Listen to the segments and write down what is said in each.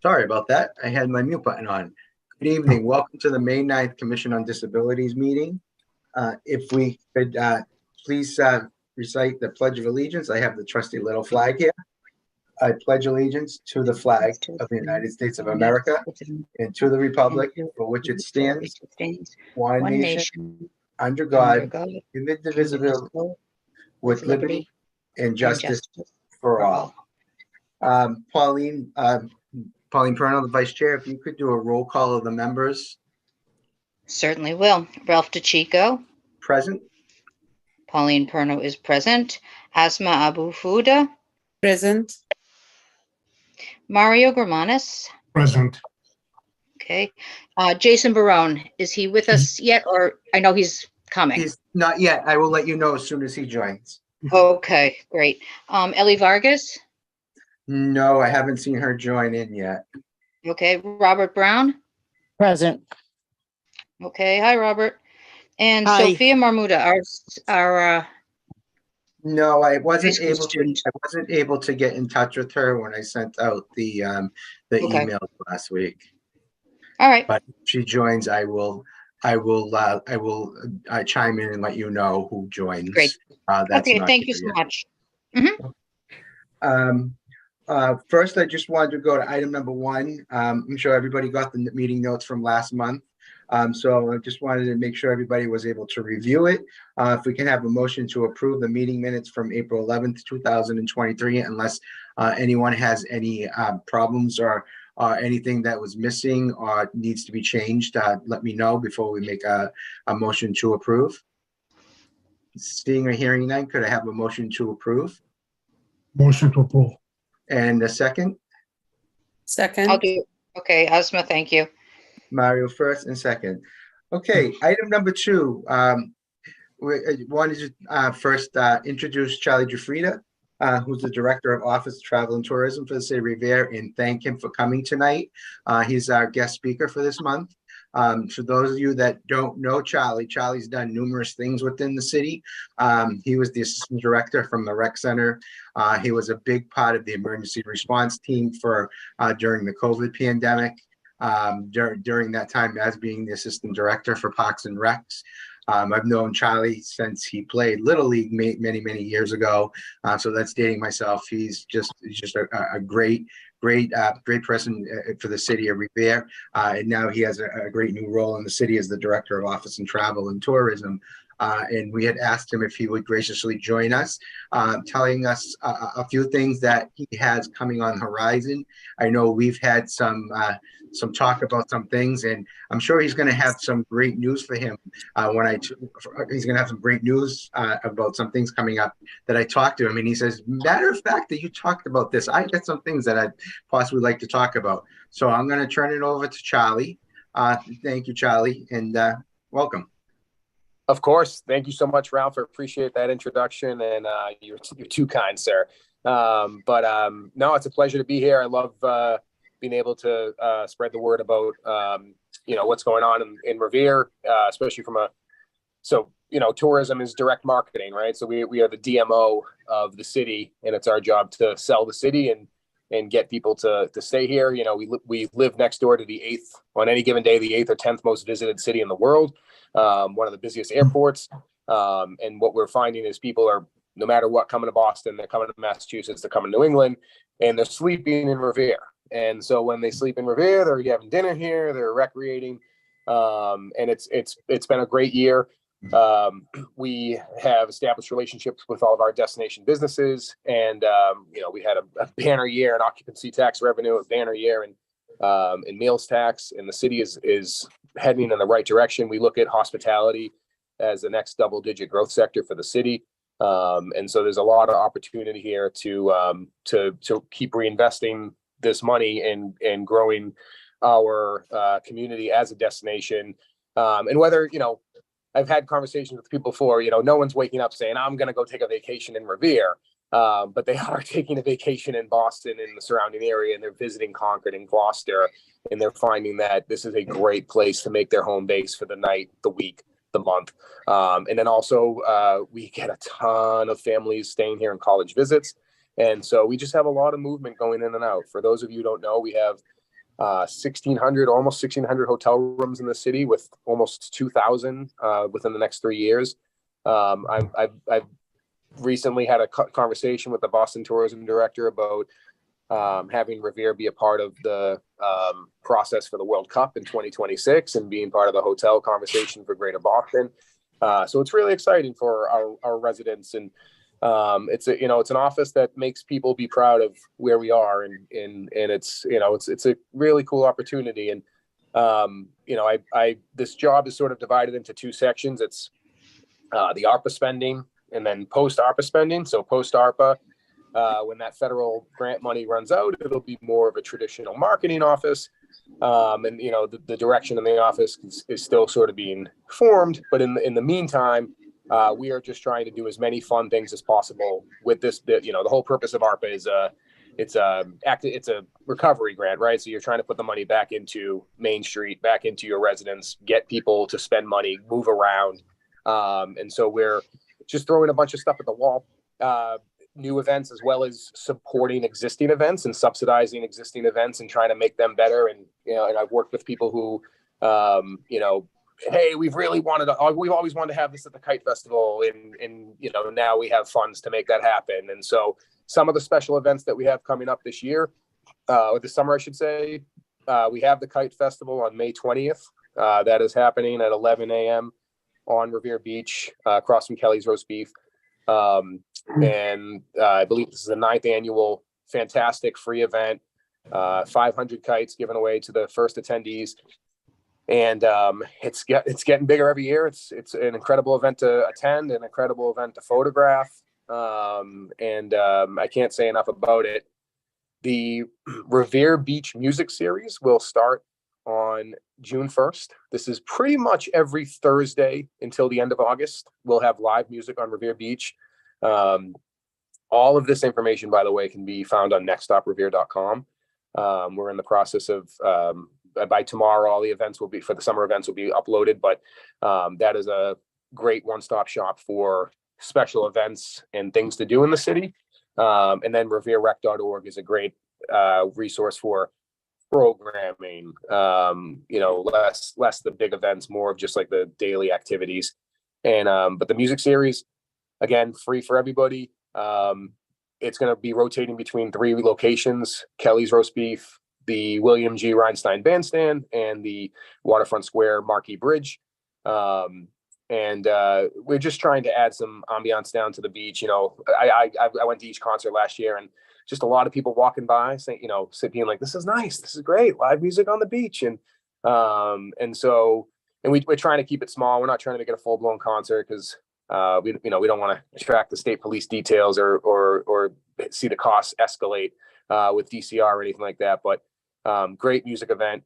Sorry about that. I had my mute button on. Good evening. Welcome to the May 9th Commission on Disabilities meeting. If we could please recite the Pledge of Allegiance. I have the trusty little flag here. I pledge allegiance to the flag of the United States of America and to the republic for which it stands, one nation, under God, indivisible, with liberty and justice for all. Pauline Purnell, the Vice Chair, if you could do a roll call of the members. Certainly will. Ralph DeChico. Present. Pauline Purnell is present. Asma Abu Fuda. Present. Mario Gramanis. Present. Okay. Jason Barone, is he with us yet? Or I know he's coming. He's not yet. I will let you know as soon as he joins. Okay, great. Ellie Vargas. No, I haven't seen her join in yet. Okay. Robert Brown. Present. Okay. Hi, Robert. And Hi. Sophia Marmuda, our No, I wasn't High school able to. student. I wasn't able to get in touch with her when I sent out the Okay. email last week. all right. But if she joins, I will chime in and let you know who joins. Great. That's Okay. not Thank you here so yet. much. First, I just wanted to go to item number 1. I'm sure everybody got the meeting notes from last month. So I just wanted to make sure everybody was able to review it. If we can have a motion to approve the meeting minutes from April 11th, 2023, unless anyone has any problems or anything that was missing or needs to be changed, let me know before we make a motion to approve. Seeing or hearing none, could I have a motion to approve? Motion to approve. And a second? Second. I'll do. Okay. Asma, thank you. Mario first and second. Okay, item number 2. We wanted to first introduce Charlie Giuffrida, who's the Director of Office Travel and Tourism for the City of Revere, and thank him for coming tonight. He's our guest speaker for this month. For those of you that don't know Charlie's done numerous things within the city. He was the Assistant Director from the Rec Center. He was a big part of the emergency response team for during the COVID pandemic. During that time as being the Assistant Director for Parks and Recs. I've known Charlie since he played Little League many years ago. So that's dating myself. He's just a great person for the city of Revere. And now he has a great new role in the city as the Director of Office and Travel and Tourism. And we had asked him if he would graciously join us, telling us a few things that he has coming on the horizon. I know we've had some talk about some things, and I'm sure he's going to have some great news for him. He's going to have some great news about some things coming up that I talked to him, and he says, matter of fact, that you talked about this. I got some things that I'd possibly like to talk about. So I'm going to turn it over to Charlie. Thank you, Charlie, and welcome. Of course. Thank you so much, Ralph. I appreciate that introduction, and you're too kind, sir. No, it's a pleasure to be here. I love being able to spread the word about what's going on in Revere, especially tourism is direct marketing, right? So we are the DMO of the city, and it's our job to sell the city and get people to stay here. We live next door to the 8th, on any given day, the 8th or 10th most visited city in the world. One of the busiest airports. And what we're finding is people are, no matter what, coming to Boston, they're coming to Massachusetts, they're coming to New England, and they're sleeping in Revere. And so when they sleep in Revere, they're having dinner here, they're recreating. And it's been a great year. We have established relationships with all of our destination businesses. And, we had a banner year in occupancy tax revenue, a banner year in meals tax, and the city is heading in the right direction. We look at hospitality as the next double-digit growth sector for the city, and so there's a lot of opportunity here to keep reinvesting this money and growing our community as a destination. And whether I've had conversations with people before. No one's waking up saying I'm going to go take a vacation in Revere. But they are taking a vacation in Boston and the surrounding area, and they're visiting Concord and Gloucester, and they're finding that this is a great place to make their home base for the night, the week, the month. And then also we get a ton of families staying here in college visits. And so we just have a lot of movement going in and out. For those of you who don't know, we have 1,600, almost 1,600 hotel rooms in the city, with almost 2,000 within the next 3 years. I've recently had a conversation with the Boston tourism director about having Revere be a part of the process for the World Cup in 2026 and being part of the hotel conversation for Greater Boston. So it's really exciting for our residents, and it's an office that makes people be proud of where we are, and it's a really cool opportunity. And this job is sort of divided into two sections. It's the ARPA spending and then post ARPA spending. So post ARPA, when that federal grant money runs out, it'll be more of a traditional marketing office. And the direction in the office is still sort of being formed. But in the meantime, we are just trying to do as many fun things as possible with this. The whole purpose of ARPA is it's a recovery grant, right? So you're trying to put the money back into Main Street, back into your residents, get people to spend money, move around. And so we're just throwing a bunch of stuff at the wall, new events, as well as supporting existing events and subsidizing existing events and trying to make them better. And, and I've worked with people who, hey, we've always wanted to have this at the Kite Festival, and now we have funds to make that happen. And so some of the special events that we have coming up this year, or this summer, I should say, we have the Kite Festival on May 20th. That is happening at 11 a.m. on Revere Beach, across from Kelly's Roast Beef. And I believe this is the 9th annual fantastic free event, 500 kites given away to the first attendees. And it's getting bigger every year. It's an incredible event to attend, an incredible event to photograph. And I can't say enough about it. The Revere Beach Music Series will start on June 1st. This is pretty much every Thursday until the end of August. We'll have live music on Revere Beach. All of this information, by the way, can be found on nextstoprevere.com. We're in the process of, by tomorrow, all the events will be, for the summer events, will be uploaded, but that is a great one-stop shop for special events and things to do in the city. And then revererec.org is a great resource for programming, less the big events, more of just like the daily activities. And but the music series, again, free for everybody. It's going to be rotating between 3 locations: Kelly's Roast Beef, the William G. Rhinestein Bandstand, and the Waterfront Square Marquee Bridge. And we're just trying to add some ambiance down to the beach. I went to each concert last year, and just a lot of people walking by saying, being like, "This is nice, this is great, live music on the beach." And we're trying to keep it small. We're not trying to make it a full blown concert because we don't want to attract the state police details or see the costs escalate with DCR or anything like that. But great music event.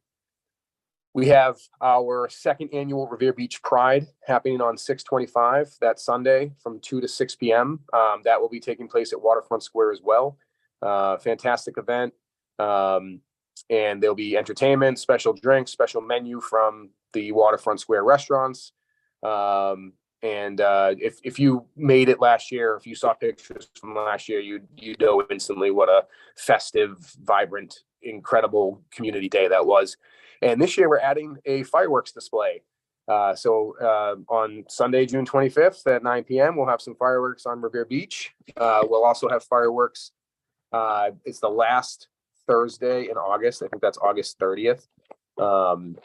We have our 2nd annual Revere Beach Pride happening on 6/25, that Sunday from 2 to 6 p.m. That will be taking place at Waterfront Square as well. Fantastic event. And there'll be entertainment, special drinks, special menu from the Waterfront Square restaurants. And if you made it last year, if you saw pictures from last year, you know instantly what a festive, vibrant, incredible community day that was. And this year we're adding a fireworks display. So on Sunday, June 25th at 9 p.m., we'll have some fireworks on Revere Beach. We'll also have fireworks. It's the last Thursday in August. I think that's August 30th. And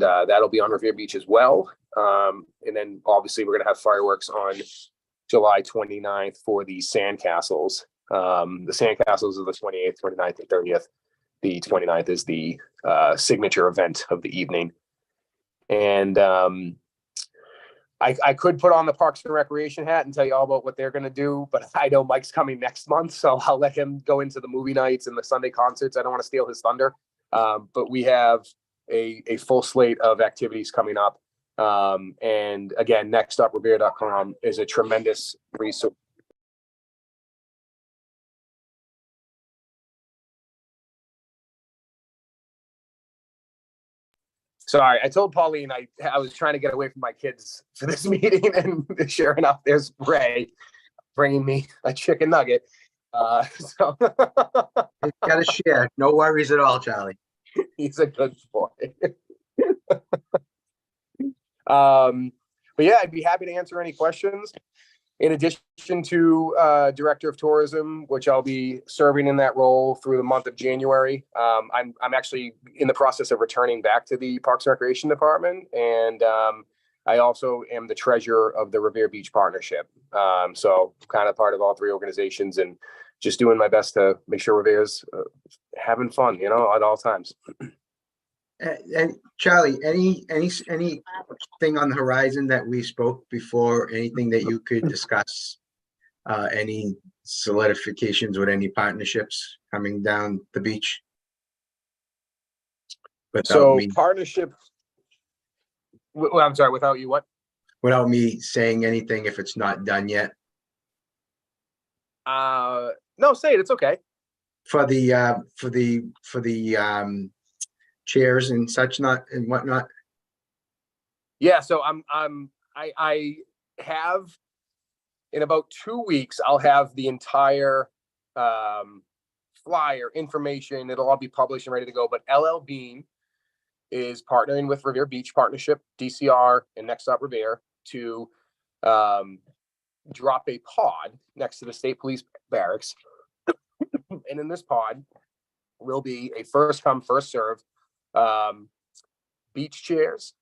that'll be on Revere Beach as well. And then obviously we're going to have fireworks on July 29th for the sandcastles. The sandcastles are the 28th, 29th, and 30th. The 29th is the signature event of the evening. And I could put on the Parks and Recreation hat and tell you all about what they're going to do, but I know Mike's coming next month, so I'll let him go into the movie nights and the Sunday concerts. I don't want to steal his thunder. But we have a full slate of activities coming up. And again, nextstoprevere.com is a tremendous resource. Sorry, I told Pauline I was trying to get away from my kids for this meeting, and sure enough, there's Ray bringing me a chicken nugget. So You gotta share. No worries at all, Charlie. he's a good boy. But yeah, I'd be happy to answer any questions. In addition to Director of Tourism, which I'll be serving in that role through the month of January, I'm actually in the process of returning back to the Parks and Recreation Department, and I also am the treasurer of the Revere Beach Partnership. So kind of part of all three organizations, and just doing my best to make sure Revere's having fun, at all times. And Charlie, anything on the horizon that we spoke before? Anything that you could discuss? Any solidifications with any partnerships coming down the beach? So partnership. Well, I'm sorry. Without you, what? Without me saying anything, if it's not done yet. No, say it. It's okay. For the chairs and such not and whatnot. Yeah. So I have, in about 2 weeks, I'll have the entire flyer information. It'll all be published and ready to go. But LL Bean is partnering with Revere Beach Partnership, DCR, and Next Stop Revere to drop a pod next to the State Police Barracks. And in this pod will be a first come, first serve beach chairs,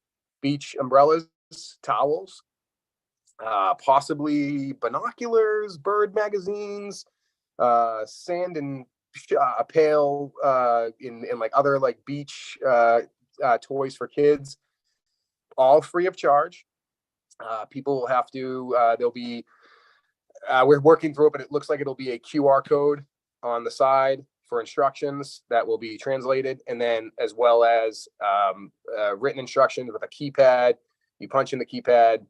beach umbrellas, towels, possibly binoculars, bird magazines, sand and pail in like other like beach toys for kids, all free of charge. People will have to, there'll be, we're working through it, but it looks like it'll be a QR code on the side for instructions that will be translated, and then as well as written instructions with a keypad. You punch in the keypad,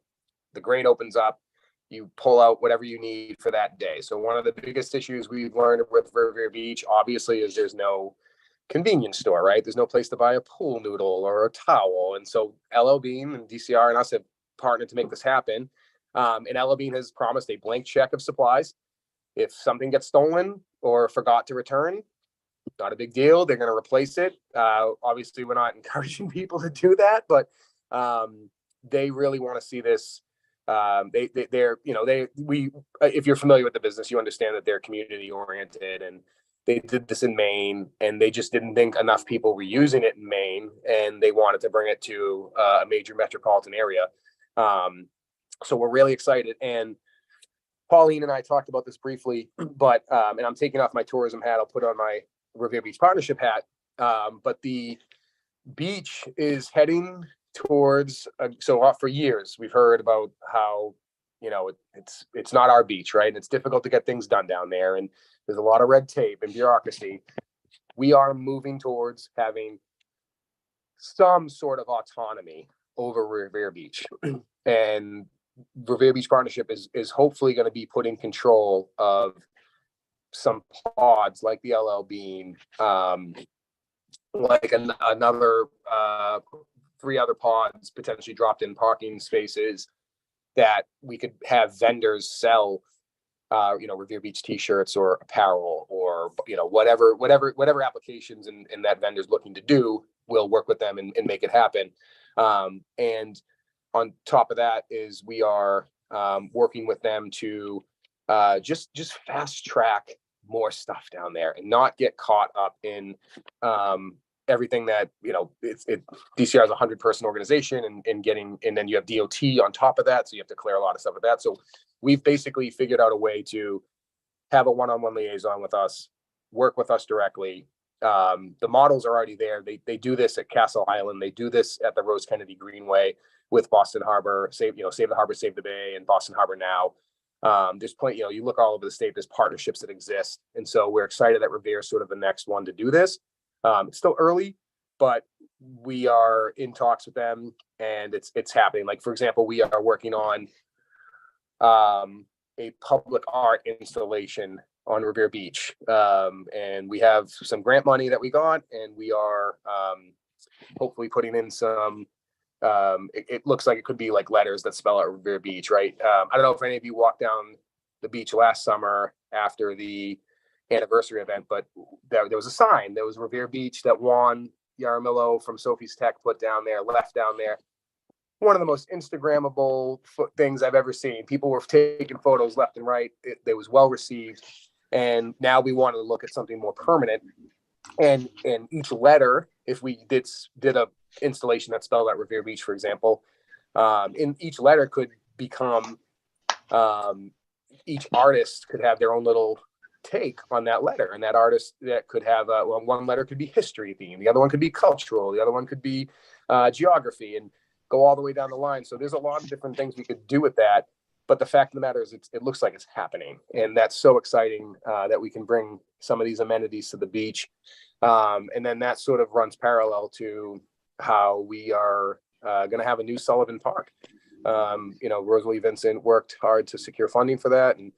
the grate opens up, you pull out whatever you need for that day. So one of the biggest issues we've learned with Revere Beach, obviously, is there's no convenience store, right? There's no place to buy a pool noodle or a towel. And so LL Bean and DCR and us have partnered to make this happen. And LL Bean has promised a blank check of supplies. If something gets stolen or forgot to return, not a big deal. They're going to replace it. Obviously, we're not encouraging people to do that, but they really want to see this. If you're familiar with the business, you understand that they're community oriented, and they did this in Maine, and they just didn't think enough people were using it in Maine, and they wanted to bring it to a major metropolitan area. So we're really excited. And Pauline and I talked about this briefly, but and I'm taking off my tourism hat. I'll put on my Revere Beach Partnership hat. But the beach is heading towards. For years, we've heard about how it's not our beach, right? And it's difficult to get things done down there, and there's a lot of red tape and bureaucracy. We are moving towards having some sort of autonomy over Revere Beach, and Revere Beach Partnership is hopefully going to be put in control of some pods like the LL Bean, like another 3 other pods potentially dropped in parking spaces that we could have vendors sell, Revere Beach T-shirts or apparel or whatever applications and that vendor's looking to do. We'll work with them and make it happen. And on top of that is we are working with them to just fast track more stuff down there and not get caught up in everything that DCR is a 100-person organization and then you have DOT on top of that, so you have to clear a lot of stuff with that. So we've basically figured out a way to have a one-on-one liaison with us, work with us directly. The models are already there. They do this at Castle Island. They do this at the Rose Kennedy Greenway with Boston Harbor, Save the Harbor, Save the Bay, and Boston Harbor Now. There's plenty, you look all over the state, there's partnerships that exist. And so we're excited that Revere is sort of the next one to do this. It's still early, but we are in talks with them and it's happening. Like, for example, we are working on a public art installation on Revere Beach. And we have some grant money that we got, and we are hopefully putting in some, it looks like it could be like letters that spell out Revere Beach, right? I don't know if any of you walked down the beach last summer after the anniversary event, but there was a sign. There was Revere Beach that Juan Yaramillo from Sophie's Tech put down there, left down there. One of the most Instagrammable things I've ever seen. People were taking photos left and right. It was well received. And now we wanted to look at something more permanent. And each letter, if we did a installation that spelled out Revere Beach, for example, in each letter could become, each artist could have their own little take on that letter. And that artist that could have, one letter could be history themed, the other one could be cultural, the other one could be geography, and go all the way down the line. So there's a lot of different things we could do with that. But the fact of the matter is, it looks like it's happening. And that's so exciting that we can bring some of these amenities to the beach. And then that sort of runs parallel to how we are going to have a new Sullivan Park. Rosalie Vincent worked hard to secure funding for that. And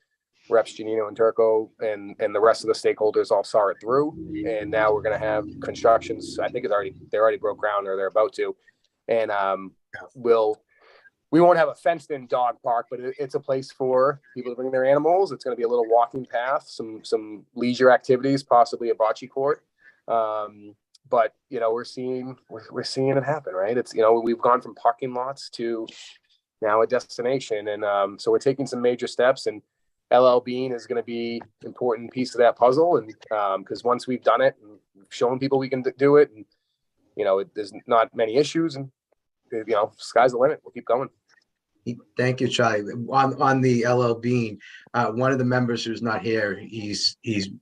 Reps Janino and Turco and the rest of the stakeholders all saw it through. And now we're going to have constructions. I think they already broke ground, or they're about to. And we won't have a fenced in dog park, but it's a place for people to bring their animals. It's going to be a little walking path, some leisure activities, possibly a bocce court. But we're seeing it happen, right? It's, we've gone from parking lots to now a destination. And so we're taking some major steps, and LL Bean is going to be an important piece of that puzzle. And because once we've done it and shown people we can do it, and there's not many issues, and sky's the limit. We'll keep going. Thank you, Charlie. On the LL Bean, one of the members who's not here, he's in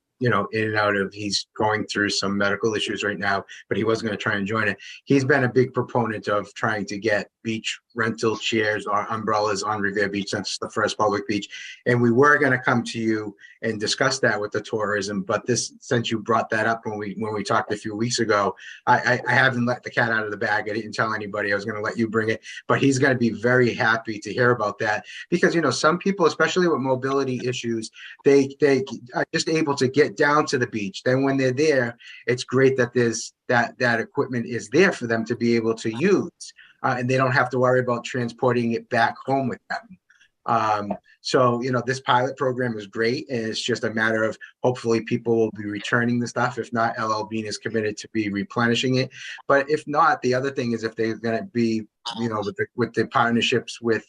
and out of, he's going through some medical issues right now, but he was going to try and join it. He's been a big proponent of trying to get beach rental chairs or umbrellas on Revere Beach, since it's the first public beach. And we were going to come to you and discuss that with the tourism, but since you brought that up when we talked a few weeks ago, I haven't let the cat out of the bag. I didn't tell anybody. I was going to let you bring it, but he's going to be very happy to hear about that, because some people, especially with mobility issues, they are just able to get down to the beach. Then when they're there, it's great that there's that equipment is there for them to be able to use, and they don't have to worry about transporting it back home with them. So this pilot program is great, and it's just a matter of hopefully people will be returning the stuff. If not, LL Bean is committed to be replenishing it. But if not, the other thing is, if they're going to be with the partnerships with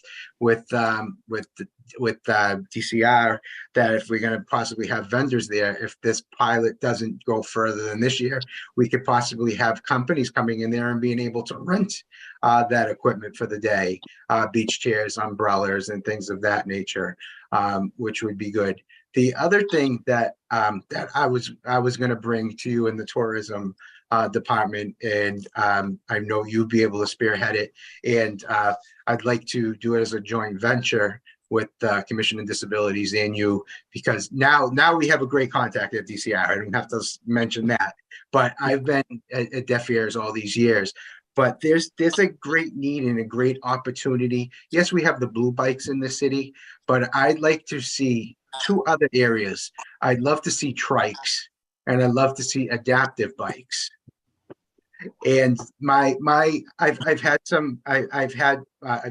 DCR, that if we're going to possibly have vendors there, if this pilot doesn't go further than this year, we could possibly have companies coming in there and being able to rent that equipment for the day, beach chairs, umbrellas, and things of that nature, which would be good. The other thing that I was going to bring to you in the tourism department, and I know you'd be able to spearhead it, and I'd like to do it as a joint venture with Commission on Disabilities and you, because now we have a great contact at DCR. I don't have to mention that, but I've been at deaf ears all these years. But there's a great need and a great opportunity. Yes, we have the blue bikes in the city, but I'd like to see two other areas. I'd love to see trikes, and I'd love to see adaptive bikes. And I've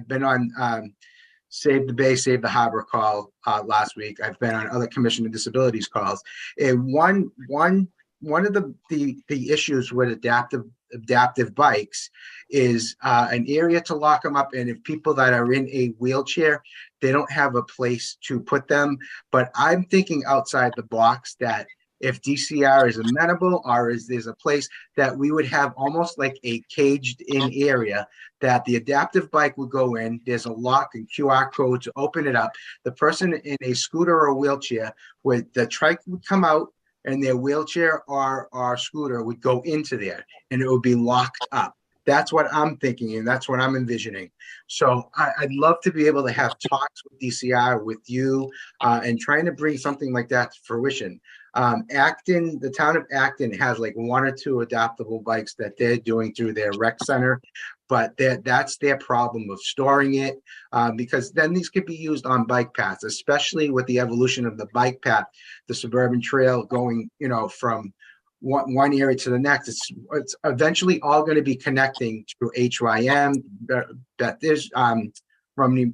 been on Save the Bay, Save the Harbor call last week. I've been on other Commission on Disabilities calls, and one of the issues with adaptive bikes is an area to lock them up, and if people that are in a wheelchair, they don't have a place to put them. But I'm thinking outside the box, that if DCR is amenable, or there's a place that we would have almost like a caged in area that the adaptive bike would go in. There's a lock and QR code to open it up. The person in a scooter or a wheelchair, with the trike would come out, and their wheelchair or scooter would go into there, and it would be locked up. That's what I'm thinking, and that's what I'm envisioning. So I'd love to be able to have talks with DCR, with you, and trying to bring something like that to fruition. Acton, the town of Acton has like one or two adaptable bikes that they're doing through their rec center, but that's their problem of storing it, because then these could be used on bike paths, especially with the evolution of the bike path, the suburban trail going, from one area to the next. It's eventually all going to be connecting through HYM. That there's from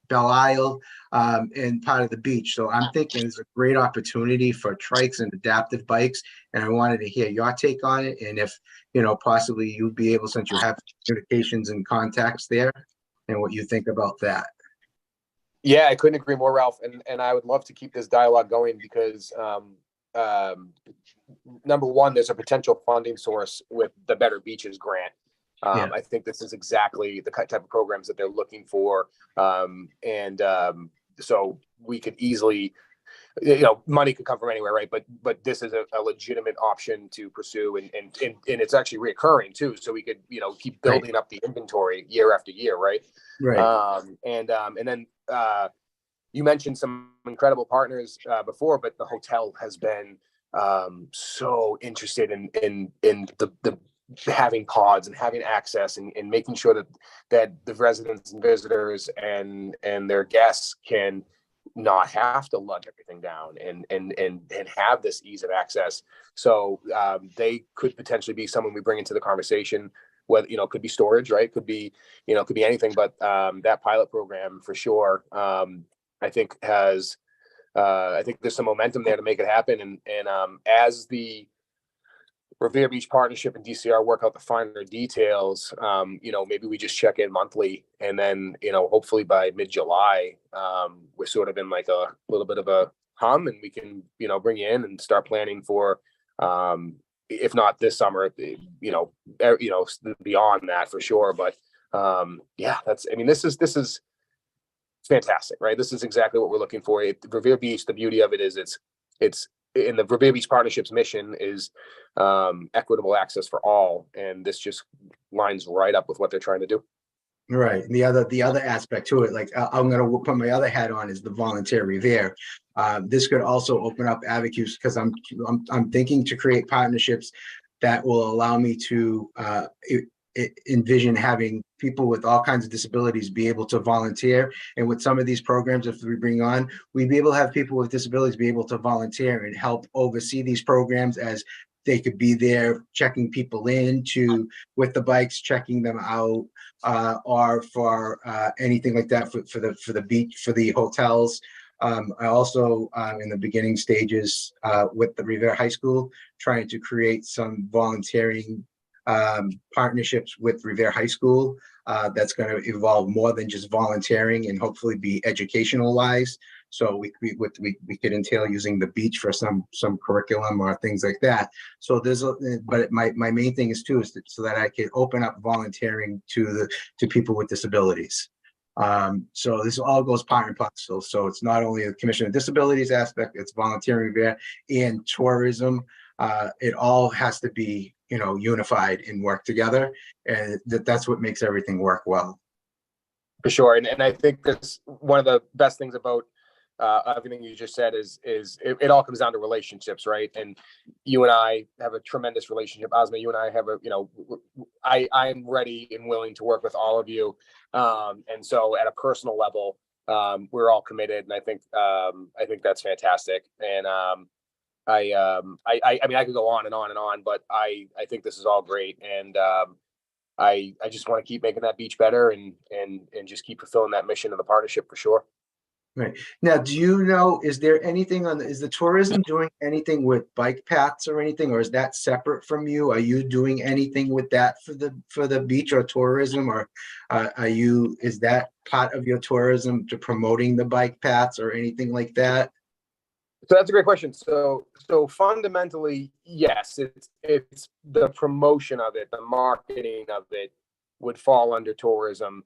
Belle Isle, and part of the beach. So I'm thinking it's a great opportunity for trikes and adaptive bikes. And I wanted to hear your take on it. And if, possibly you'd be able, since you have communications and contacts there, and what you think about that. Yeah, I couldn't agree more, Ralph. And I would love to keep this dialogue going because, number one, there's a potential funding source with the Better Beaches grant. Yeah. I think this is exactly the type of programs that they're looking for. So we could easily, money could come from anywhere, right? But this is a legitimate option to pursue, and it's actually reoccurring too. So we could, keep building up the inventory year after year, right? Right. And then you mentioned some incredible partners before, but the hotel has been so interested in the having pods and having access and making sure that the residents and visitors and their guests can not have to lug everything down and have this ease of access. So they could potentially be someone we bring into the conversation. Whether, could be storage, right? Could be anything, but that pilot program for sure, I think has, I think there's some momentum there to make it happen. And as the Revere Beach Partnership and DCR work out the finer details, maybe we just check in monthly, and then, hopefully by mid-July, we're sort of in like a little bit of a hum, and we can, bring you in and start planning for, if not this summer, beyond that for sure. But this is fantastic, right? This is exactly what we're looking for. Revere Beach, the beauty of it is it's in the Revere Beach Partnership's mission is equitable access for all, and this just lines right up with what they're trying to do. Right. And the other aspect to it, like I'm going to put my other hat on, is the volunteer Revere. This could also open up avenues, because I'm thinking to create partnerships that will allow me to envision having people with all kinds of disabilities be able to volunteer. And with some of these programs, if we bring on, we'd be able to have people with disabilities be able to volunteer and help oversee these programs, as they could be there checking people in with the bikes, checking them out, or for anything like that for the beach, for the hotels. I also, in the beginning stages with the Revere High School, trying to create some volunteering partnerships with Revere High School that's going to evolve more than just volunteering, and hopefully be educational wise. So we could entail using the beach for some curriculum or things like that. So but my main thing is so that I can open up volunteering to people with disabilities. So this all goes part and parcel. So it's not only the Commission of Disabilities aspect, it's volunteering there and tourism. It all has to be, unified and work together, and that's what makes everything work well. For sure. And I think that's one of the best things about everything you just said is it all comes down to relationships, right? And you and I have a tremendous relationship. Ozma, you and I have I'm ready and willing to work with all of you. And so at a personal level, we're all committed, and I think that's fantastic. And I mean, I could go on and on and on, but I think this is all great. And I just want to keep making that beach better and just keep fulfilling that mission of the partnership for sure. Right. Now, do you know, is there anything is the tourism doing anything with bike paths or anything, or is that separate from you? Are you doing anything with that for the beach or tourism, or is that part of your tourism to promoting the bike paths or anything like that? So that's a great question. So fundamentally, yes, it's the promotion of it, the marketing of it would fall under tourism.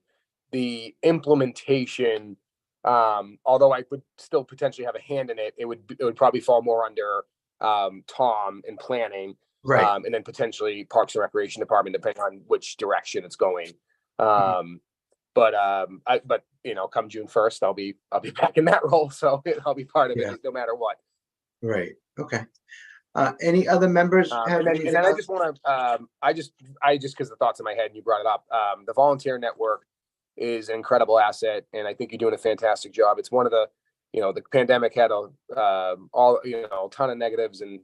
The implementation, although I would still potentially have a hand in it, it would probably fall more under Tom in planning, Right. and then potentially Parks and Recreation Department, depending on which direction it's going. But come June 1st, I'll be back in that role, so I'll be part of it no matter what. Right. Okay. Any other members have anything? And then I just want to, I just because the thoughts in my head and you brought it up, the volunteer network is an incredible asset, and I think you're doing a fantastic job. It's one of the, the pandemic had a ton of negatives, and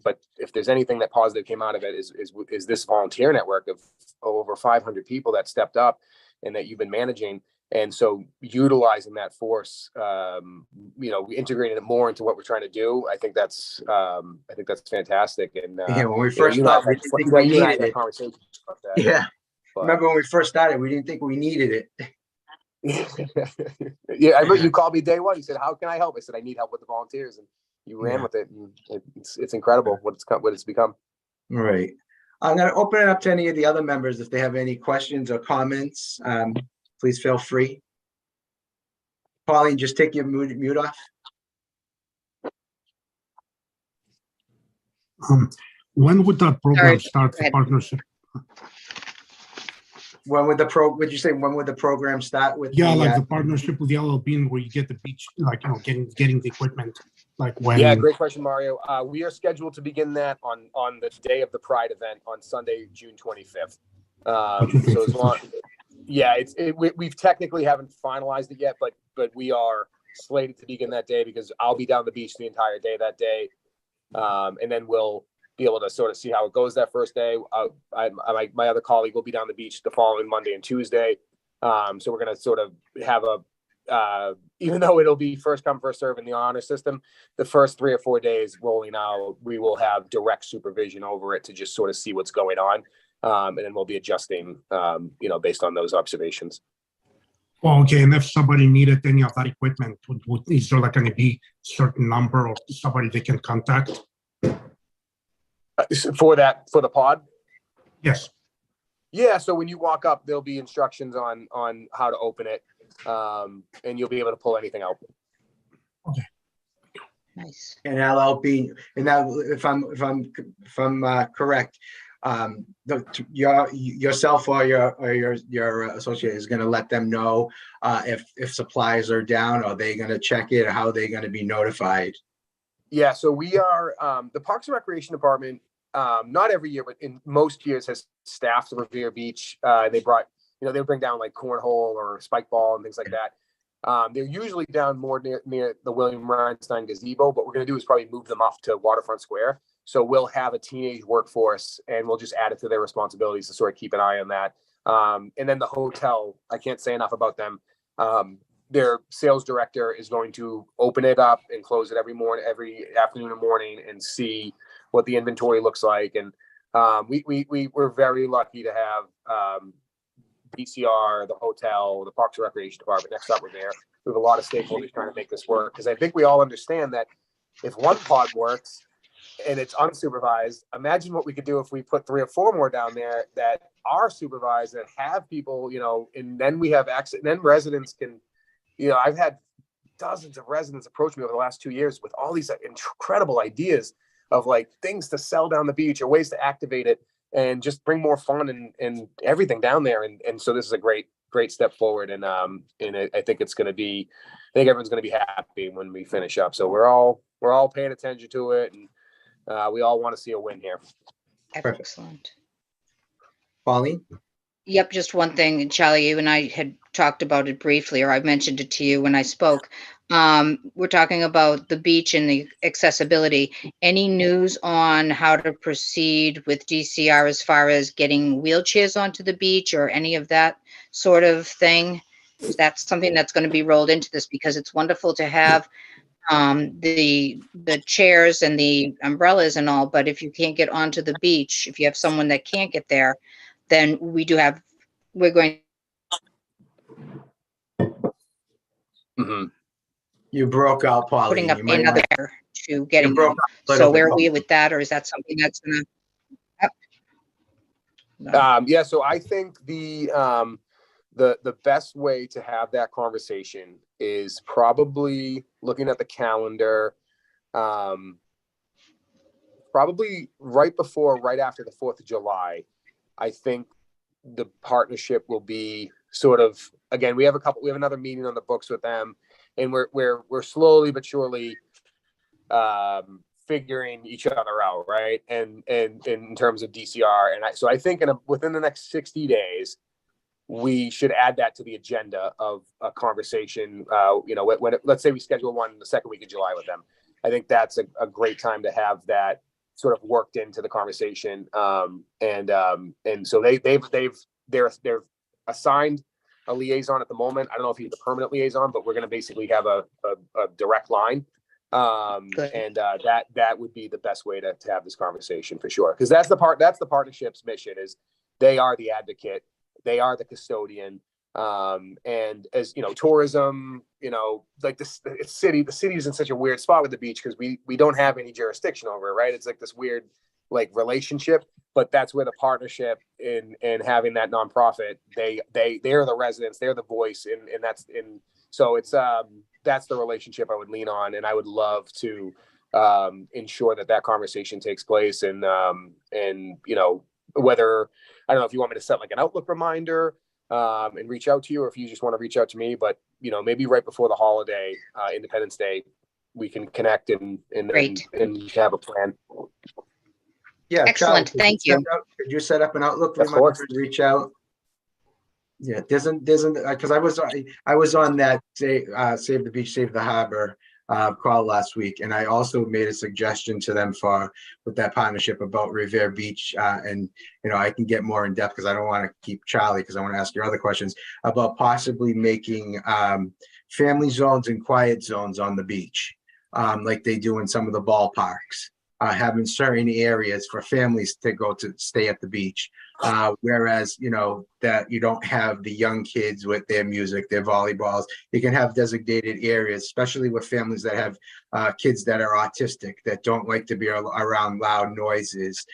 but if there's anything that positive came out of it is this volunteer network of over 500 people that stepped up and that you've been managing. And so utilizing that force, integrating it more into what we're trying to do, I think that's fantastic. And Yeah, when we first started, we didn't think we you and I needed had it. conversations about that. Yeah. But, Remember when we first started, we didn't think we needed it. yeah, I remember you called me day one. You said, "How can I help?" I said, "I need help with the volunteers," and you ran with it. And it's incredible what it's become. Right. I'm going to open it up to any of the other members if they have any questions or comments. Please feel free. Pauline, just take your mute off. When would that program Sorry, start go for ahead. partnership? Would you say when would the program start with? Yeah, like the partnership with the LLB where you get the beach, like, getting the equipment, like when? Yeah, great question, Mario. We are scheduled to begin that on the day of the Pride event on Sunday, June 25th. So as long, yeah, we've technically haven't finalized it yet, but we are slated to begin that day because I'll be down the beach the entire day that day, and then we'll be able to sort of see how it goes that first day. My other colleague will be down the beach the following Monday and Tuesday. So we're going to sort of have even though it'll be first come, first serve in the honor system, the first 3 or 4 days rolling out, we will have direct supervision over it to just sort of see what's going on. And then we'll be adjusting, based on those observations. Oh, okay, and if somebody needed any of that equipment, is there like going to be certain number of somebody they can contact? For the pod? Yes. Yeah, so when you walk up, there'll be instructions on how to open it, and you'll be able to pull anything out. Okay. Nice. And LLB, and now if I'm correct, yourself or your associate is going to let them know if supplies are down. Are they going to check it, or how are they going to be notified? Yeah, so we are the Parks and Recreation Department. Not every year, but in most years, has staffed the Revere Beach. They brought, they'll bring down like cornhole or spike ball and things like that. They're usually down more near the William Rhinestein gazebo, but what we're going to do is probably move them up to Waterfront Square. So we'll have a teenage workforce, and we'll just add it to their responsibilities to sort of keep an eye on that. And then the hotel, I can't say enough about them. Their sales director is going to open it up and close it every afternoon and morning, and see what the inventory looks like. And we're very lucky to have PCR, the hotel, the Parks and Recreation Department next up with there. We have a lot of stakeholders trying to make this work, because I think we all understand that if one pod works and it's unsupervised, imagine what we could do if we put 3 or 4 more down there that are supervised, that have people, and then we have access. And then residents can, I've had dozens of residents approach me over the last 2 years with all these incredible ideas of like things to sell down the beach or ways to activate it and just bring more fun and everything down there. And so this is a great step forward. And I think it's going to be, I think everyone's going to be happy when we finish up. So we're all paying attention to it, and we all want to see a win here. Excellent. Pauline? Yep, just one thing, Charlie, you and I had talked about it briefly, or I mentioned it to you when I spoke. We're talking about the beach and the accessibility. Any news on how to proceed with DCR as far as getting wheelchairs onto the beach or any of that sort of thing? That's something that's going to be rolled into this, because it's wonderful to have the chairs and the umbrellas and all, but if you can't get onto the beach, if you have someone that can't get there, then we're going. Mm-hmm. You broke out, Pauline. Putting up You might another want to getting broke them. up a little So where bit. are we with that, or is that something that's gonna? Yeah, so I think the best way to have that conversation is probably looking at the calendar, probably right after the 4th of July. I think the partnership will be sort of, again, we have another meeting on the books with them, and we're slowly but surely figuring each other out, right? And in terms of DCR, so I think within the next 60 days, we should add that to the agenda of a conversation. Let's say we schedule one the second week of July with them. I think that's a great time to have that sort of worked into the conversation. And so they're assigned a liaison at the moment. I don't know if he's a permanent liaison, but we're going to basically have a direct line. Good. And that would be the best way to have this conversation for sure. Because that's the partnership's mission is they are the advocate, they are the custodian. And as you know, tourism, you know, like the city is in such a weird spot with the beach because we don't have any jurisdiction over it, right? It's like this weird like relationship, but that's where the partnership in having that nonprofit, they're the residents, they're the voice, and so it's that's the relationship I would lean on, and I would love to ensure that conversation takes place, and you know, whether I don't know if you want me to set like an Outlook reminder and reach out to you, or if you just want to reach out to me, but you know, maybe right before the holiday, Independence Day, we can connect and have a plan. Yeah. Excellent. Charlie, Thank you. Could you set up an Outlook Of reminder course. and reach out? Yeah, doesn't because I was on that Save the Beach, Save the Harbor call last week, and I also made a suggestion to them with that partnership about Revere Beach, and you know, I can get more in depth because I don't want to keep Charlie because I want to ask your other questions about possibly making family zones and quiet zones on the beach, like they do in some of the ballparks. Having certain areas for families to go to stay at the beach. Whereas, you know, that you don't have the young kids with their music, their volleyballs. You can have designated areas, especially with families that have kids that are autistic, that don't like to be around loud noises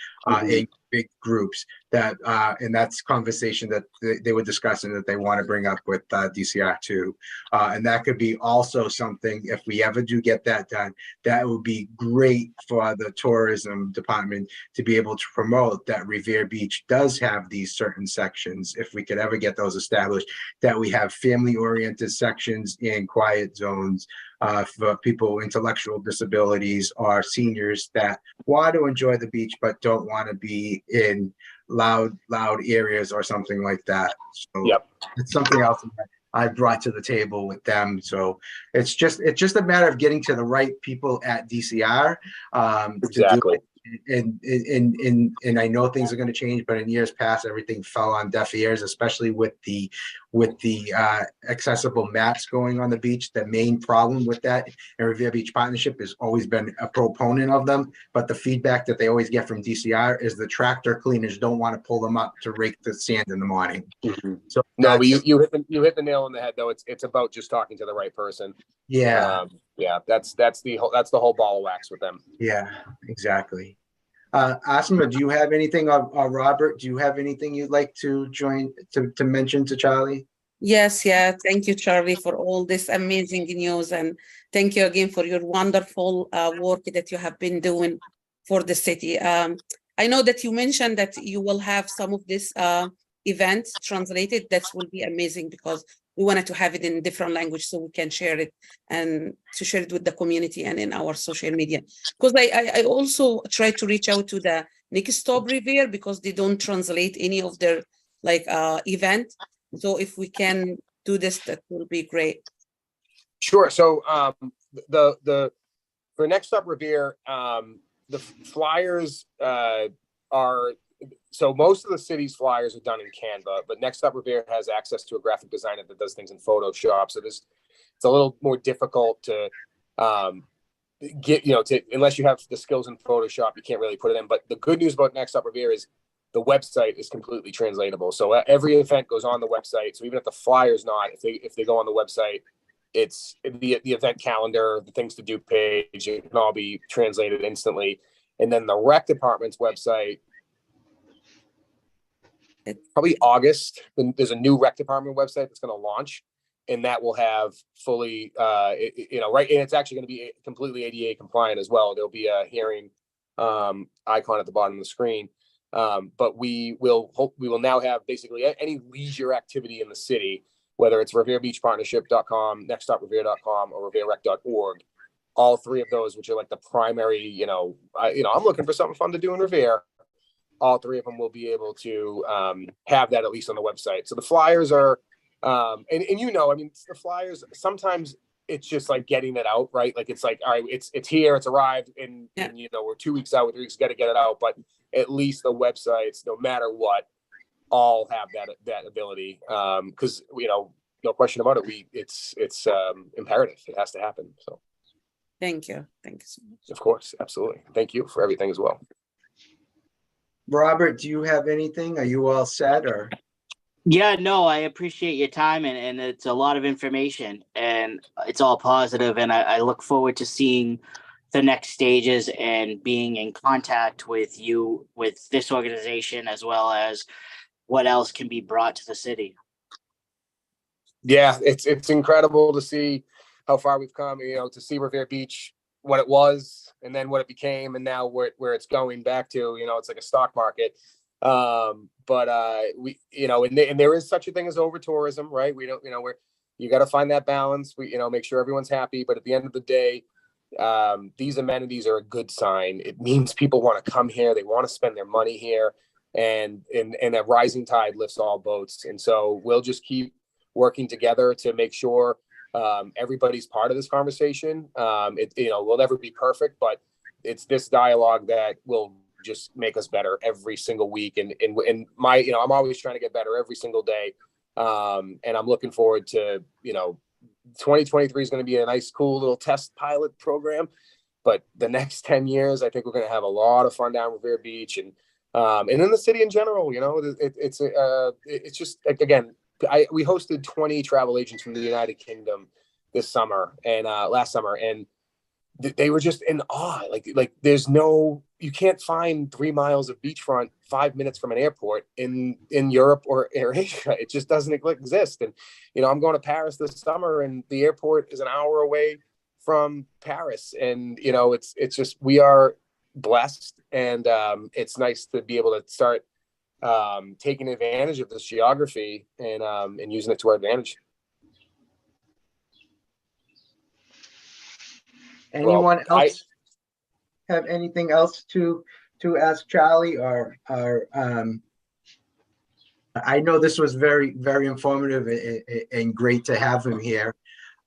in big groups. And that's conversation that they were discussing that they want to bring up with DCR too. And that could be also something, if we ever do get that done, that would be great for the tourism department to be able to promote that Revere Beach does have these certain sections, if we could ever get those established, that we have family-oriented sections and quiet zones for people with intellectual disabilities or seniors that want to enjoy the beach but don't want to be in loud areas or something like that. So Yep. It's something else that I brought to the table with them. So it's just a matter of getting to the right people at DCR to do it. And I know things are going to change, but in years past, everything fell on deaf ears, especially with the accessible mats going on the beach. The main problem with that, and Revere Beach Partnership has always been a proponent of them, but the feedback that they always get from DCR is the tractor cleaners don't want to pull them up to rake the sand in the morning. So no, but you hit the nail on the head though. It's about just talking to the right person. Yeah. That's the whole ball of wax with them. Yeah, exactly. Asma, do you have anything, or Robert, do you have anything you'd like to to mention to Charlie? Yes, yeah. Thank you, Charlie, for all this amazing news. And thank you again for your wonderful work that you have been doing for the city. I know that you mentioned that you will have some of this events translated. That will be amazing because we wanted to have it in different language so we can share it and to share it with the community and in our social media. Because I also try to reach out to the Next Stop Revere because they don't translate any of their event. So if we can do this, that will be great. Sure. So for Next Stop Revere, the flyers are. So most of the city's flyers are done in Canva, but Next Stop Revere has access to a graphic designer that does things in Photoshop. So it's a little more difficult to get, unless you have the skills in Photoshop, you can't really put it in. But the good news about Next Stop Revere is the website is completely translatable. So every event goes on the website. So even if the flyer's not, if they go on the website, it's the event calendar, the things to do page, it can all be translated instantly. And then the rec department's website, probably August, there's a new rec department website that's going to launch, and that will have fully, right. And it's actually going to be completely ADA compliant as well. There'll be a hearing icon at the bottom of the screen. But we will now have basically any leisure activity in the city, whether it's reverebeachpartnership.com, nextstoprevere.com, or revererec.org. All three of those, which are like the primary, I'm looking for something fun to do in Revere. All three of them will be able to have that at least on the website. So the flyers are, and the flyers, sometimes it's just like getting it out, right? Like it's like, all right, it's here, it's arrived, and we're 2 weeks out, 3 weeks, got to get it out. But at least the websites, no matter what, all have that ability. Because no question about it. It's imperative. It has to happen. So Thank you. Thank you so much. of course, absolutely. Thank you for everything as well. Robert, do you have anything? Are you all set or? Yeah, no, I appreciate your time and it's a lot of information and it's all positive and I look forward to seeing the next stages and being in contact with you, with this organization, as well as what else can be brought to the city. Yeah, it's incredible to see how far we've come, you know, to see Revere Beach, what it was, and then what it became, and now where it's going back to, you know, it's like a stock market. We, you know, and there is such a thing as over tourism, right? We don't, you know, you got to find that balance. We, you know, make sure everyone's happy, but at the end of the day, these amenities are a good sign. It means people want to come here. They want to spend their money here, and a rising tide lifts all boats. And so we'll just keep working together to make sure everybody's part of this conversation. You know, we'll never be perfect, but it's this dialogue that will just make us better every single week. And my, you know, I'm always trying to get better every single day. And I'm looking forward to, you know, 2023 is going to be a nice, cool little test pilot program. But the next 10 years, I think we're going to have a lot of fun down Revere Beach and in the city in general. You know, it's just, again, we hosted 20 travel agents from the United Kingdom this summer and last summer, and they were just in awe. Like you can't find 3 miles of beachfront 5 minutes from an airport in Europe or Asia. It just doesn't exist. And, you know, I'm going to Paris this summer and the airport is an hour away from Paris. And, you know, it's just, we are blessed, and it's nice to be able to start taking advantage of this geography and using it to our advantage. Anyone else have anything else to ask Charlie or I know this was very, very informative and great to have him here.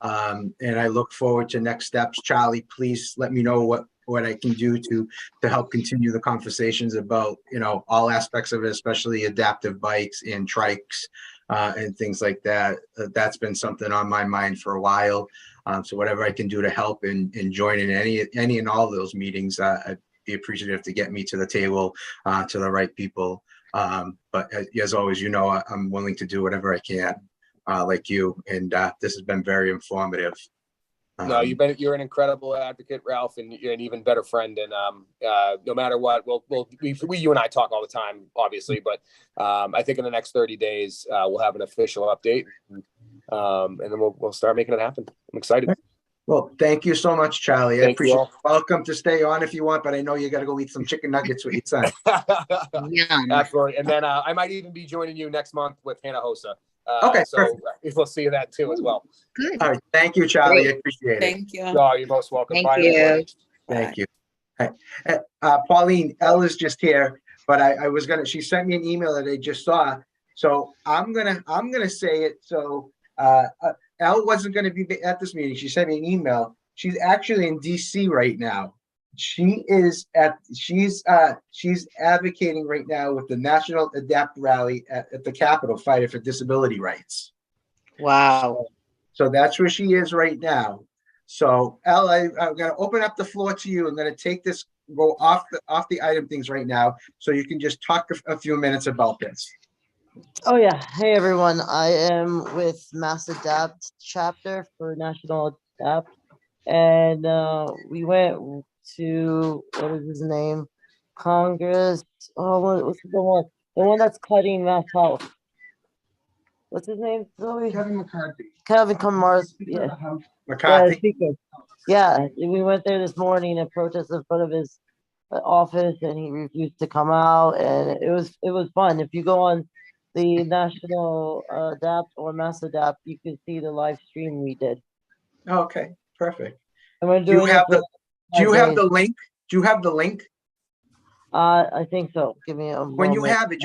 And I look forward to next steps. Charlie, please let me know what I can do to help continue the conversations about, you know, all aspects of it, especially adaptive bikes and trikes and things like that. That's been something on my mind for a while. So whatever I can do to help and join in any and all of those meetings, I'd be appreciative to get me to the table, to the right people. But as always, you know, I'm willing to do whatever I can, like you. And this has been very informative. No, you're an incredible advocate, Ralph, and you're an even better friend. And no matter what, you and I talk all the time, obviously, but I think in the next 30 days, we'll have an official update, and then we'll start making it happen. I'm excited. Well, thank you so much, Charlie. I Thank appreciate you it. Welcome to stay on if you want, but I know you got to go eat some chicken nuggets with your son. Yum. Absolutely. And then I might even be joining you next month with Hannah Hosa. Okay, so perfect. we'll see that too as well. Good. All right. Thank you, Charlie. Great. I appreciate it. Thank you. Oh, you're most welcome. Thank Bye, you. everybody. Thank you. Pauline, Ella's just here, but I was gonna. She sent me an email that I just saw, so I'm gonna say it. So Elle wasn't gonna be at this meeting. She sent me an email. She's actually in DC right now. She's advocating right now with the National Adapt Rally at the Capitol, fighting for disability rights. Wow. So that's where she is right now. So Elle, I'm going to open up the floor to you. I'm going to take this, go off the item things right now, so you can just talk a few minutes about this. Oh yeah. Hey everyone. I am with Mass Adapt chapter for National Adapt. And we went to, what is his name? Congress. Oh, what's the one? The one that's cutting Mass Health. What's his name? Zoe? Kevin McCarthy. Kevin Mars. Yeah. McCarthy. Yeah, we went there this morning and protested in front of his office, and he refused to come out. And it was fun. If you go on the National Adapt or Mass Adapt, you can see the live stream we did. Okay, perfect. And we're Do you doing have it the link? Do you have the link? I think so. Give me a moment. When you have it,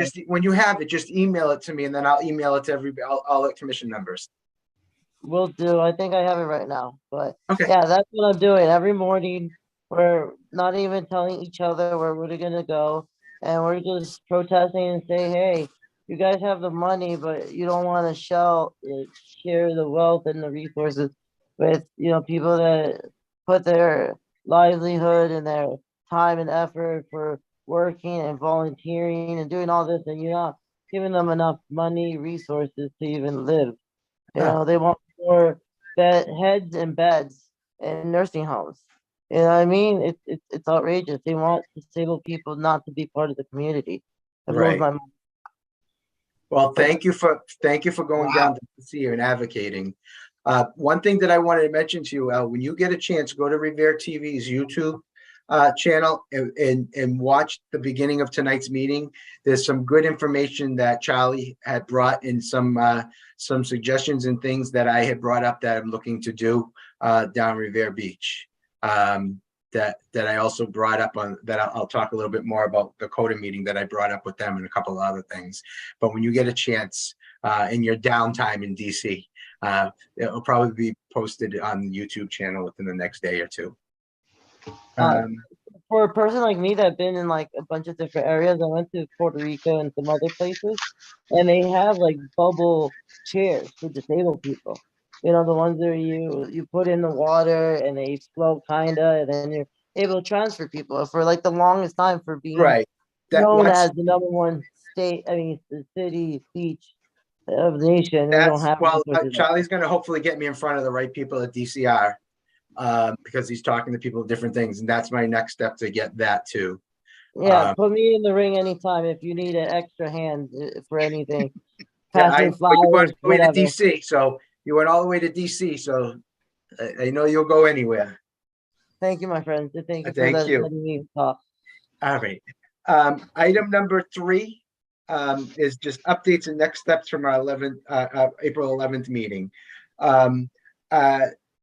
just email it to me, and then I'll email it to everybody, all the commission members. Will do. I think I have it right now. But Okay. yeah, that's what I'm doing every morning. We're not even telling each other where we're gonna go, and we're just protesting and say, hey, you guys have the money, but you don't want to share the wealth and the resources with, people that put their livelihood and their time and effort for working and volunteering and doing all this, and you're not giving them enough money, resources to even live. They want more heads and beds in nursing homes. You know what I mean? It's outrageous. They want disabled people not to be part of the community. It blows Right. my mind. Well, thank you for going down to see and advocating. One thing that I wanted to mention to you, when you get a chance, go to Revere TV's YouTube channel and watch the beginning of tonight's meeting. There's some good information that Charlie had brought in, some suggestions and things that I had brought up that I'm looking to do down Revere Beach. That I also brought up on that. I'll talk a little bit more about the CODA meeting that I brought up with them and a couple of other things. But when you get a chance in your downtime in DC, it'll probably be posted on the YouTube channel within the next day or two. For a person like me that's been in like a bunch of different areas, I went to Puerto Rico and some other places, and they have like bubble chairs for disabled people. The ones that you put in the water and they float kinda, and then you're able to transfer people for like the longest time for being Right. known as the #1 state, the city beach of the nation. We don't have resources like Charlie's going to hopefully get me in front of the right people at DCR because he's talking to people of different things, and that's my next step to get that too. Yeah, put me in the ring anytime if you need an extra hand for anything. Yeah, Passing you flowers, went all the way to whatever. DC, so you went all the way to DC, so I know you'll go anywhere. Thank you, my friend. Thank you for Thank you. letting me talk. All right. Item number 3 is just updates and next steps from our April 11th meeting. Any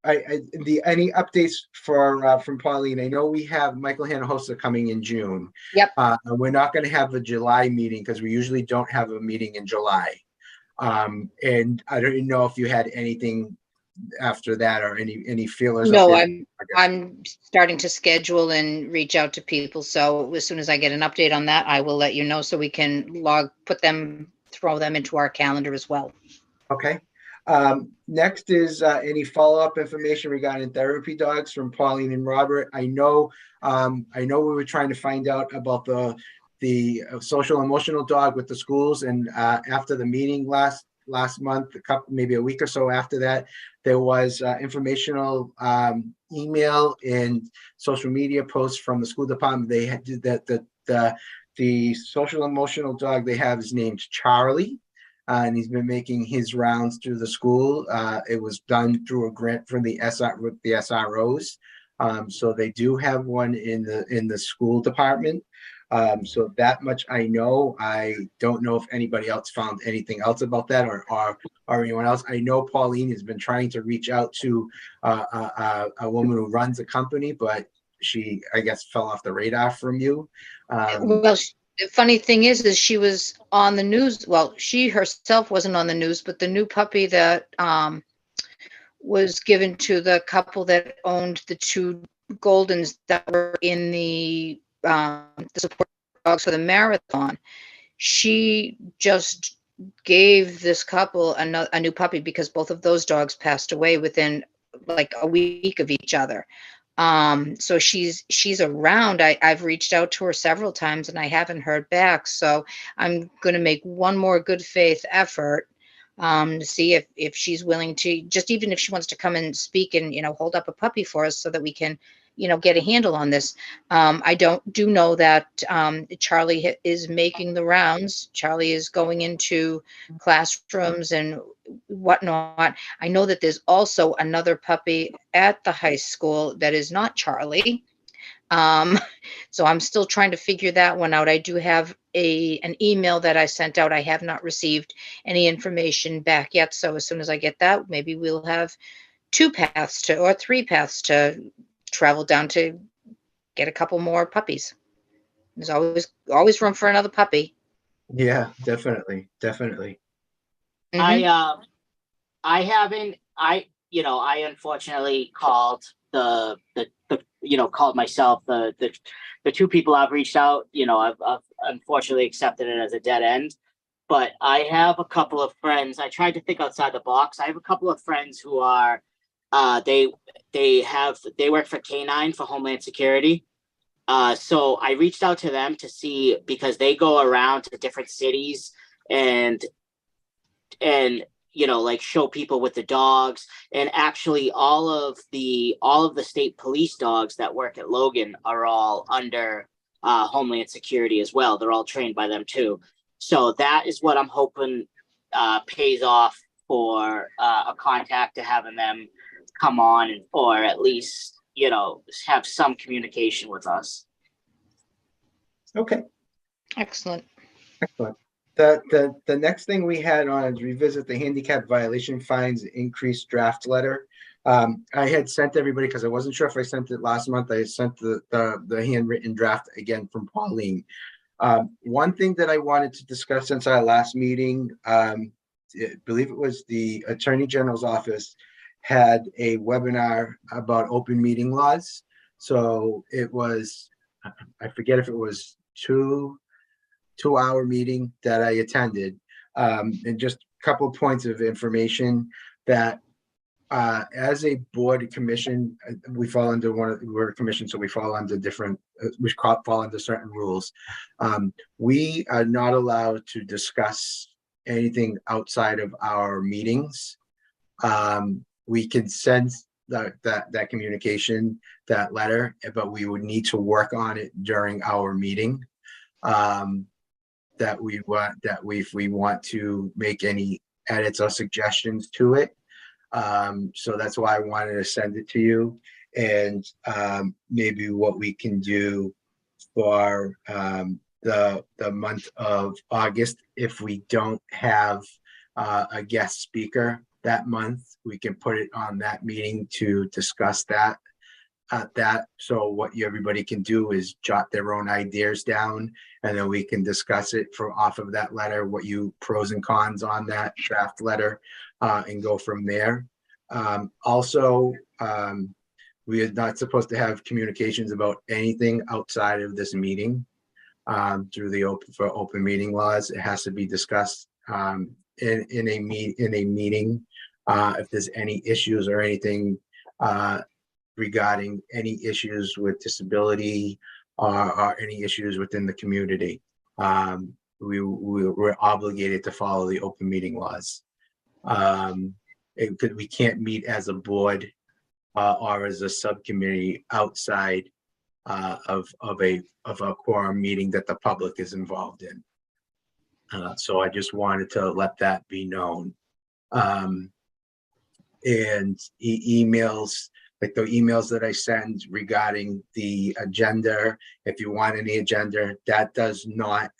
updates from Pauline? I know we have Michael Hanojosa coming in June. Yep. We're not going to have a July meeting because we usually don't have a meeting in July. And I don't even know if you had anything after that or any feelers. No, I'm starting to schedule and reach out to people. So as soon as I get an update on that, I will let you know so we can throw them into our calendar as well. Okay. Next is any follow-up information regarding therapy dogs from Pauline and Robert. I know we were trying to find out about the social emotional dog with the schools, and after the meeting last month, maybe a week or so after that, there was informational email and social media posts from the school department. They had the social emotional dog they have is named Charlie. And he's been making his rounds through the school. It was done through a grant from the SROs. So they do have one in the school department. So that much I know. I don't know if anybody else found anything else about that or anyone else. I know Pauline has been trying to reach out to a woman who runs a company, but she, I guess, fell off the radar from you. Well, the funny thing is she was on the news. Well, she herself wasn't on the news, but the new puppy that was given to the couple that owned the 2 Goldens that were in the support dogs for the marathon, she just gave this couple a new puppy because both of those dogs passed away within like a week of each other. So she's around. I've reached out to her several times and I haven't heard back. So I'm going to make one more good faith effort to see if she's willing to, just even if she wants to come and speak and, hold up a puppy for us so that we can, get a handle on this. I do know that Charlie is making the rounds. Charlie is going into classrooms and whatnot. I know that there's also another puppy at the high school that is not Charlie. So I'm still trying to figure that one out. I do have an email that I sent out. I have not received any information back yet. So as soon as I get that, maybe we'll have 2 paths or 3 paths to travel down to get a couple more puppies. There's always room for another puppy. Yeah, definitely. Mhm. I haven't. I unfortunately called called myself the 2 people I've reached out. I've unfortunately accepted it as a dead end. but I have a couple of friends. I tried to think outside the box. I have a couple of friends who are, they work for K9 for Homeland Security. So I reached out to them to see, because they go around to different cities and like show people with the dogs. And actually all of the state police dogs that work at Logan are all under Homeland Security as well. They're all trained by them too. So that is what I'm hoping pays off for a contact to having them come on, or at least have some communication with us. Okay, Excellent. excellent. The next thing we had on is revisit the handicap violation fines increased draft letter. I had sent everybody, because I wasn't sure if I sent it last month. I sent the handwritten draft again from Pauline. One thing that I wanted to discuss since our last meeting, I believe it was the Attorney General's office had a webinar about open meeting laws. So it was, I forget if it was two-hour meeting that I attended, and just a couple of points of information that as a board commission, we fall under we're a commission, so we fall under different, fall under certain rules. We are not allowed to discuss anything outside of our meetings. We can send that communication, that letter, but we would need to work on it during our meeting. If we want to make any edits or suggestions to it. So that's why I wanted to send it to you, and maybe what we can do for the month of August, if we don't have a guest speaker that month, we can put it on that meeting to discuss that. So what everybody can do is jot their own ideas down, and then we can discuss it off of that letter, what you pros and cons on that draft letter, and go from there. Also, we are not supposed to have communications about anything outside of this meeting through the open meeting laws. It has to be discussed in a meeting. If there's any issues or anything regarding any issues with disability or any issues within the community, we're obligated to follow the open meeting laws. We can't meet as a board or as a subcommittee outside of a quorum meeting that the public is involved in. So I just wanted to let that be known. And emails, like the emails that I send regarding the agenda, if you want any agenda, that does not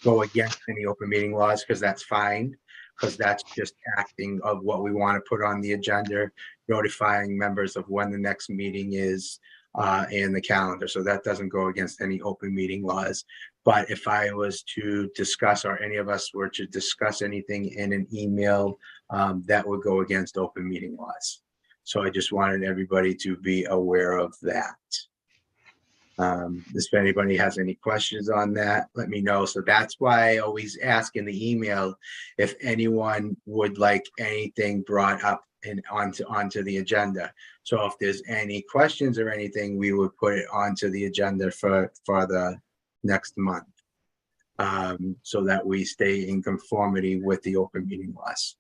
go against any open meeting laws, because that's fine, because that's just acting of what we want to put on the agenda, notifying members of when the next meeting is and the calendar. So that doesn't go against any open meeting laws. But if I was to discuss, or any of us were to discuss anything in an email, that would go against open meeting laws. So I just wanted everybody to be aware of that. If anybody has any questions on that, let me know. So that's why I always ask in the email if anyone would like anything brought up and onto the agenda. So if there's any questions or anything, we would put it onto the agenda for the next month, so that we stay in conformity with the open meeting laws.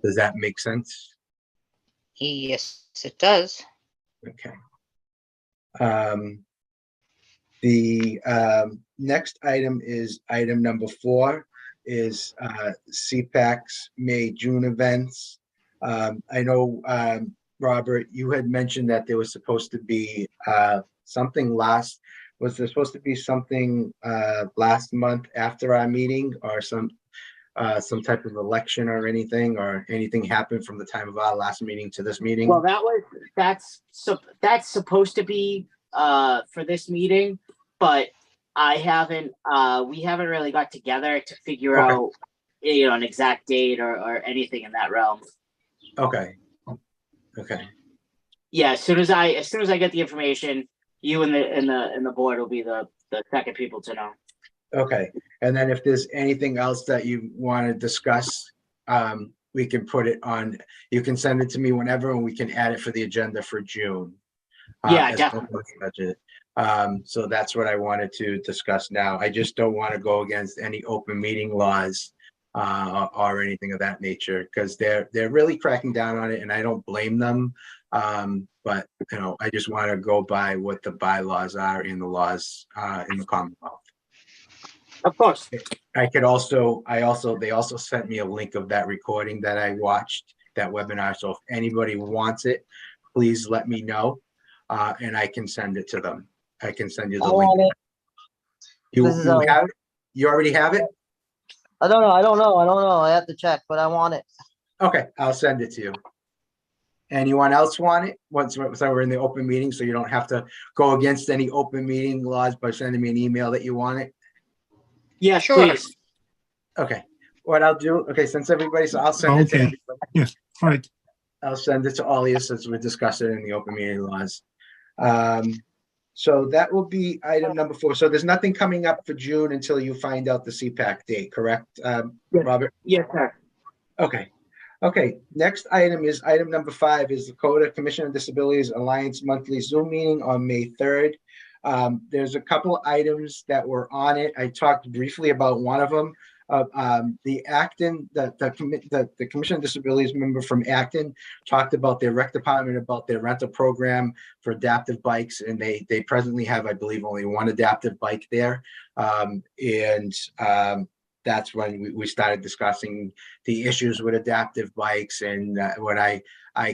Does that make sense? Yes, it does. Okay. The next item is item number 4, is CPAC's May-June events. I know, Robert, you had mentioned that there was supposed to be something was there supposed to be something last month after our meeting, or some type of election or anything happened from the time of our last meeting to this meeting? Well, that's supposed to be for this meeting, but we haven't really got together to figure out an exact date or anything in that realm. Okay. Yeah, as soon as I get the information, You and the board will be the second people to know. Okay, and then if there's anything else that you want to discuss, we can put it on, you can send it to me whenever, and we can add it for the agenda for June. Yeah, as definitely. part of the budget. So that's what I wanted to discuss now. I just don't want to go against any open meeting laws or anything of that nature, because they're really cracking down on it, and I don't blame them. But you know, I just want to go by what the bylaws are in the laws in the Commonwealth. Of course. They also sent me a link of that recording that I watched, that webinar. So if anybody wants it, please let me know, and I can send it to them. I can send you the I link. want it. You This is all- have it? You already have it? I don't know. I have to check, but I want it. Okay, I'll send it to you. Anyone else want it? Once we're in the open meeting, so you don't have to go against any open meeting laws by sending me an email that you want it. Yeah, Sure. please. Okay, what I'll do, okay, since everybody, so I'll send it to Okay. everybody. Yes, all right. I'll send it to all of you since we're discussing it in the open meeting laws. So that will be item number 4. So there's nothing coming up for June until you find out the CPAC date, correct, Robert? Yes, sir. Okay. Okay, next item is item number 5 is the CODA Commission on Disabilities Alliance monthly Zoom meeting on May 3rd. There's a couple of items that were on it. I talked briefly about one of them. The Acton, the Commission on Disabilities member from Acton talked about their rec department, about their rental program for adaptive bikes, and they presently have, I believe, only one adaptive bike there. That's when we started discussing the issues with adaptive bikes, and when I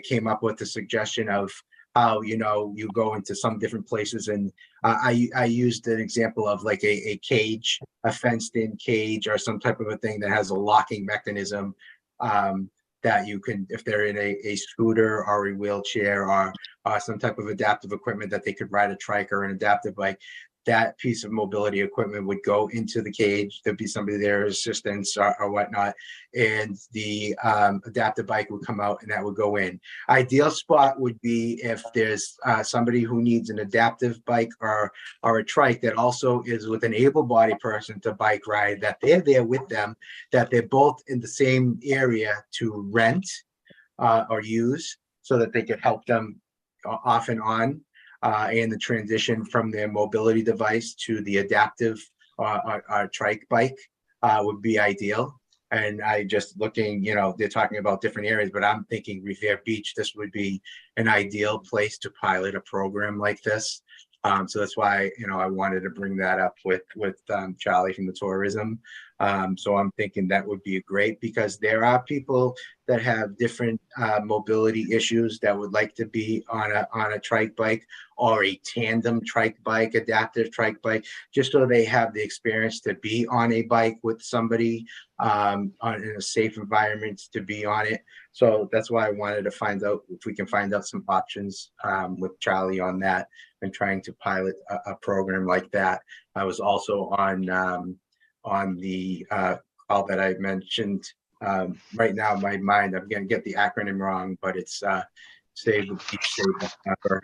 came up with the suggestion of how, you know, you go into some different places, and I used an example of like a cage, a fenced in cage, or some type of a thing that has a locking mechanism that you can, if they're in a scooter or a wheelchair or some type of adaptive equipment, that they could ride a trike or an adaptive bike. That piece of mobility equipment would go into the cage. There'd be somebody there, assistance or whatnot, and the adaptive bike would come out and that would go in. Ideal spot would be if there's somebody who needs an adaptive bike or a trike that also is with an able-bodied person to bike ride, that they're there with them, that they're both in the same area to rent or use, so that they could help them off and on. And the transition from their mobility device to the adaptive trike bike would be ideal. And I just looking, you know, they're talking about different areas, but I'm thinking Revere Beach, this would be an ideal place to pilot a program like this. So that's why, you know, I wanted to bring that up with Charlie from the tourism. So I'm thinking that would be great, because there are people that have different mobility issues that would like to be on a trike bike or a tandem trike bike, adaptive trike bike, just so they have the experience to be on a bike with somebody in a safe environment to be on it. So that's why I wanted to find out if we can find out some options with Charlie on that, and trying to pilot a program like that. I was also on the call that I mentioned. Right now, in my mind, I'm going to get the acronym wrong, but it's Save the Beach, Save the Harbor.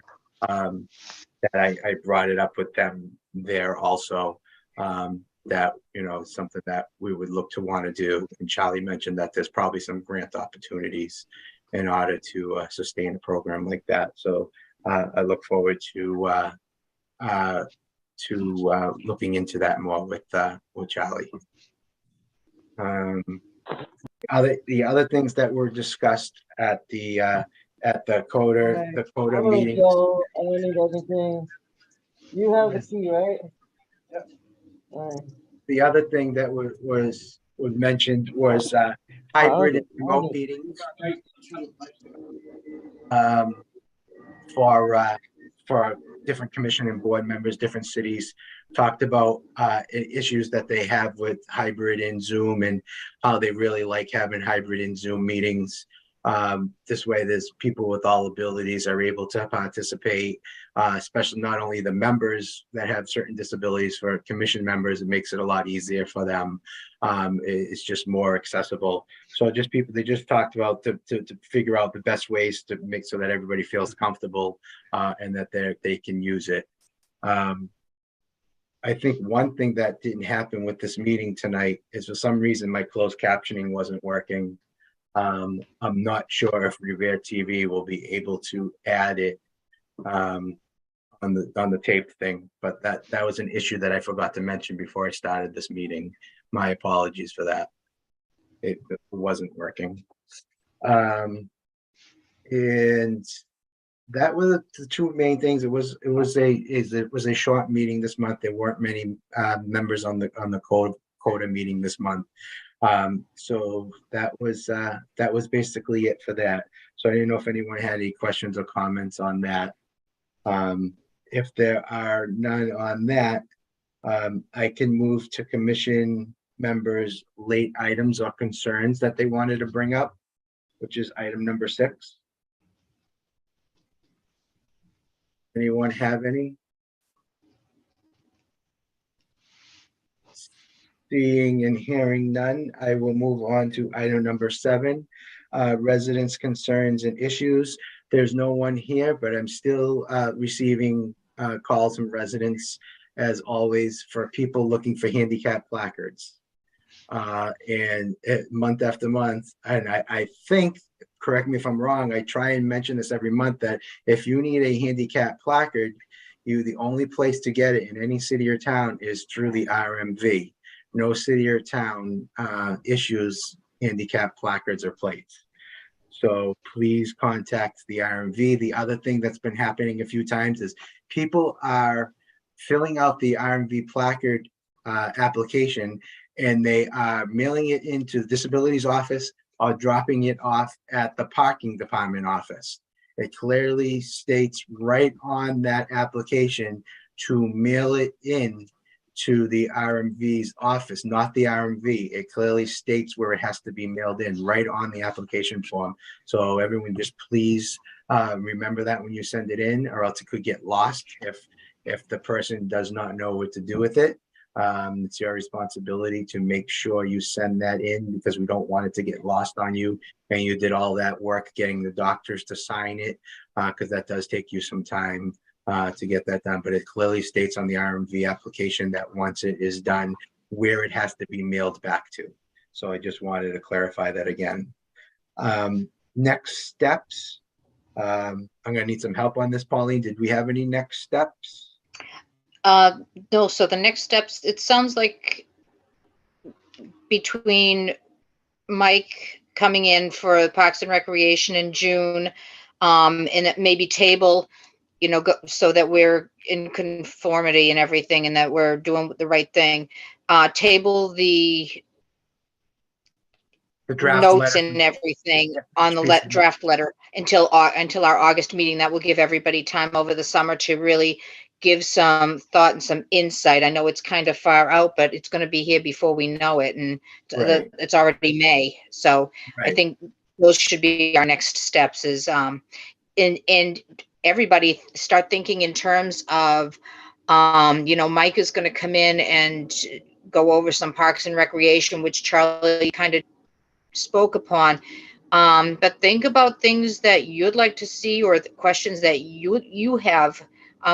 That I brought it up with them there also. That, you know, something that we would look to want to do. And Charlie mentioned that there's probably some grant opportunities in order to sustain a program like that. So I look forward to looking into that more with Charlie. The other things that were discussed at the CODA meeting. So, I don't need everything. You have the key, right? Yep. All right. The other thing that was mentioned was hybrid and remote meetings for different commission and board members. Different cities talked about issues that they have with hybrid and Zoom, and how they really like having hybrid and Zoom meetings. This way, there's people with all abilities are able to participate, especially not only the members that have certain disabilities. For commission members, it makes it a lot easier for them. It's just more accessible. So just people, they just talked about to figure out the best ways to make so that everybody feels comfortable and that they can use it. Um, I think one thing that didn't happen with this meeting tonight is for some reason my closed captioning wasn't working. I'm not sure if Revere TV will be able to add it on the tape thing, but that was an issue that I forgot to mention before I started this meeting. My apologies for that. It wasn't working. And that was the two main things. It was a short meeting this month. There weren't many members on the quota meeting this month. So that was basically it for that. So I didn't know if anyone had any questions or comments on that. If there are none on that, I can move to commission members' late items or concerns that they wanted to bring up, which is item number 6. Anyone have any? Seeing and hearing none, I will move on to item number 7, residents' concerns and issues. There's no one here, but I'm still receiving calls from residents, as always, for people looking for handicap placards. And month after month, and I think, correct me if I'm wrong, I try and mention this every month, that if you need a handicap placard, the only place to get it in any city or town is through the RMV. No city or town issues handicap placards or plates. So please contact the RMV. The other thing that's been happening a few times is people are filling out the RMV placard application, and they are mailing it into the Disabilities office or dropping it off at the parking department office. It clearly states right on that application to mail it in to the RMV's office, not the RMV. It clearly states where it has to be mailed in, right on the application form. So everyone just please remember that when you send it in, or else it could get lost if the person does not know what to do with it. It's your responsibility to make sure you send that in, because we don't want it to get lost on you and you did all that work getting the doctors to sign it, because that does take you some time to get that done. But it clearly states on the RMV application that once it is done, where it has to be mailed back to. So I just wanted to clarify that again. Next steps. I'm gonna need some help on this, Pauline. Did we have any next steps? No, so the next steps, it sounds like between Mike coming in for Parks and Recreation in June, and it maybe table, so that we're in conformity and everything, and that we're doing the right thing. Table the draft notes letter. and everything on the draft letter until our August meeting. That will give everybody time over the summer to really give some thought and some insight. I know it's kind of far out, but it's going to be here before we know it, and Right. it's already May. So I Right. think those should be our next steps. Is and everybody start thinking in terms of, Mike is going to come in and go over some Parks and Recreation, which Charlie kind of spoke upon. But think about things that you'd like to see, or the questions that you have,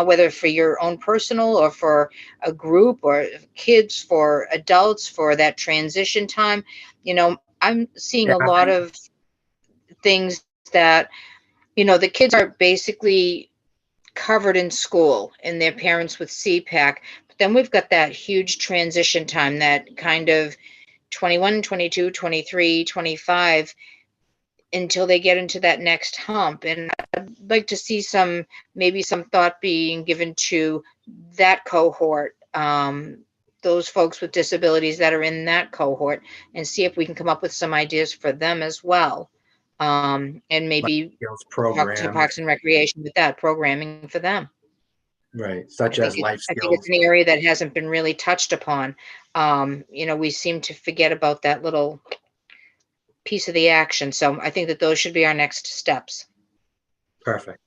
whether for your own personal or for a group, or kids, for adults, for that transition time. I'm seeing a lot of things that, the kids are basically covered in school and their parents with CPAC. But then we've got that huge transition time, that kind of 21, 22, 23, 25, until they get into that next hump. And I'd like to see maybe some thought being given to that cohort, those folks with disabilities that are in that cohort, and see if we can come up with some ideas for them as well. And maybe talk to Parks and Recreation with that programming for them. Right, such as life I think skills. it's an area that hasn't been really touched upon. We seem to forget about that little piece of the action. So I think that those should be our next steps. Perfect.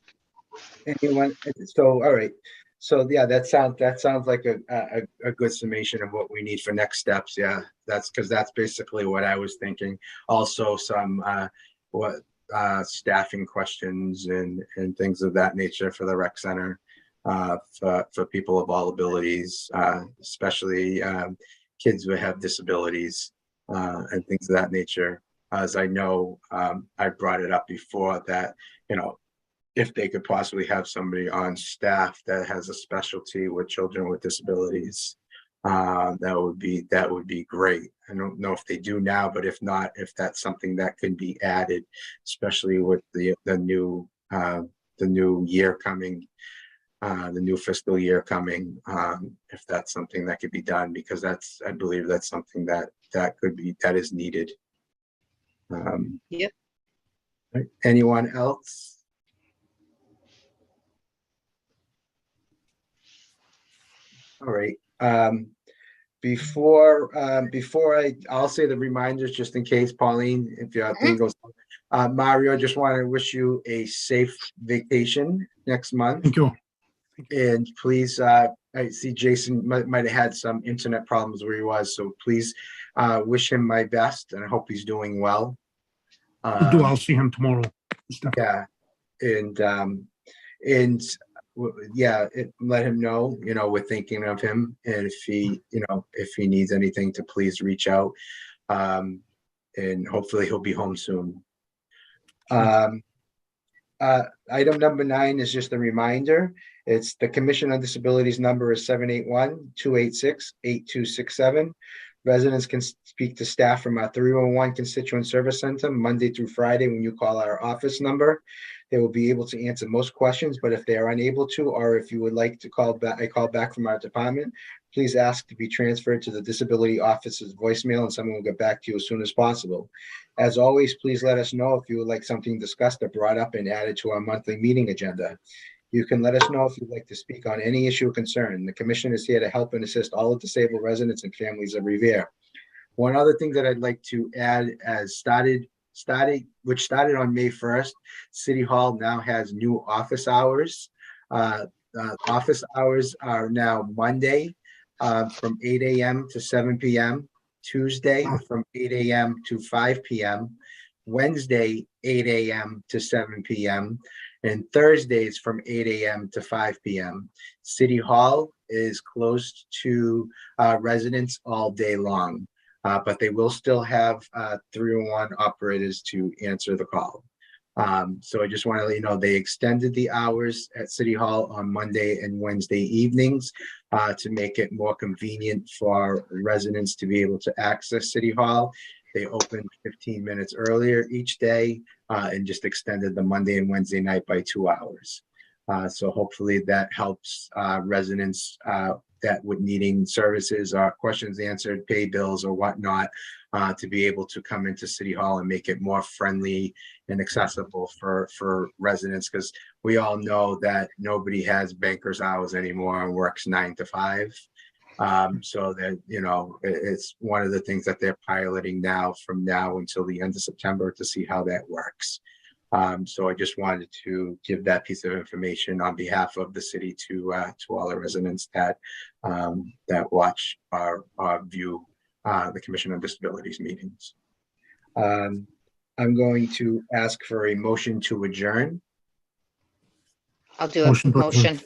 Anyone? So, all right. So yeah, that sounds like a good summation of what we need for next steps. Yeah, that's basically what I was thinking. Also some staffing questions and things of that nature for the rec center. for people of all abilities, especially kids who have disabilities and things of that nature. As I know, I brought it up before that, if they could possibly have somebody on staff that has a specialty with children with disabilities, that would be great. I don't know if they do now, but if not, if that's something that could be added, especially with the new year coming, the new fiscal year coming, if that's something that could be done, because I believe that's something that is needed. Yep. Anyone else? All right. Before I'll say the reminders just in case, Pauline, if your thing goes. Mario, I just want to wish you a safe vacation next month. Thank you. And please, I see Jason might have had some internet problems where he was, so please wish him my best, and I hope he's doing well. I'll see him tomorrow. Yeah, and let him know, we're thinking of him, and if he needs anything, to please reach out, and hopefully he'll be home soon. Item number 9 is just a reminder. It's the Commission on Disabilities number is 781-286-8267. Residents can speak to staff from our 311 Constituent Service Center Monday through Friday when you call our office number. They will be able to answer most questions, but if they are unable to, or if you would like to call back from our department, please ask to be transferred to the disability office's voicemail, and someone will get back to you as soon as possible. As always, please let us know if you would like something discussed or brought up and added to our monthly meeting agenda. You can let us know if you'd like to speak on any issue or concern. The commission is here to help and assist all disabled residents and families of Revere. One other thing that I'd like to add, which started on May 1st, City Hall now has new office hours. Office hours are now Monday from 8 a.m. to 7 p.m., Tuesday from 8 a.m. to 5 p.m., Wednesday 8 a.m. to 7 p.m., and Thursdays from 8 a.m. to 5 p.m. City Hall is closed to residents all day long, but they will still have 301 operators to answer the call. So I just want to let you know, they extended the hours at City Hall on Monday and Wednesday evenings to make it more convenient for residents to be able to access City Hall. They opened 15 minutes earlier each day and just extended the Monday and Wednesday night by 2 hours. So hopefully that helps residents that would needing services or questions answered, pay bills or whatnot, to be able to come into City Hall and make it more friendly and accessible for residents, because we all know that nobody has banker's hours anymore and works 9 to 5. So that, it's one of the things that they're piloting now from now until the end of September to see how that works. So I just wanted to give that piece of information on behalf of the city to all the residents that watch or view the Commission on Disabilities meetings. I'm going to ask for a motion to adjourn. I'll do a motion.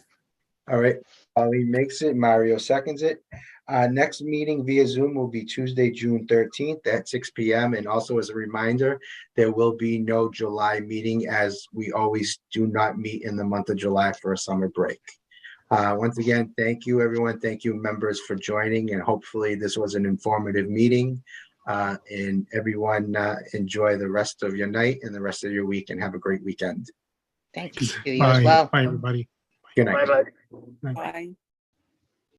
All right, Pauline makes it, Mario seconds it. Next meeting via Zoom will be Tuesday, June 13th at 6 p.m. And also as a reminder, there will be no July meeting, as we always do not meet in the month of July for a summer break. Once again, thank you, everyone. Thank you, members, for joining. And hopefully this was an informative meeting. And everyone enjoy the rest of your night and the rest of your week, and have a great weekend. Thank you. You as well. Bye, everybody. Good night. Bye-bye. Bye.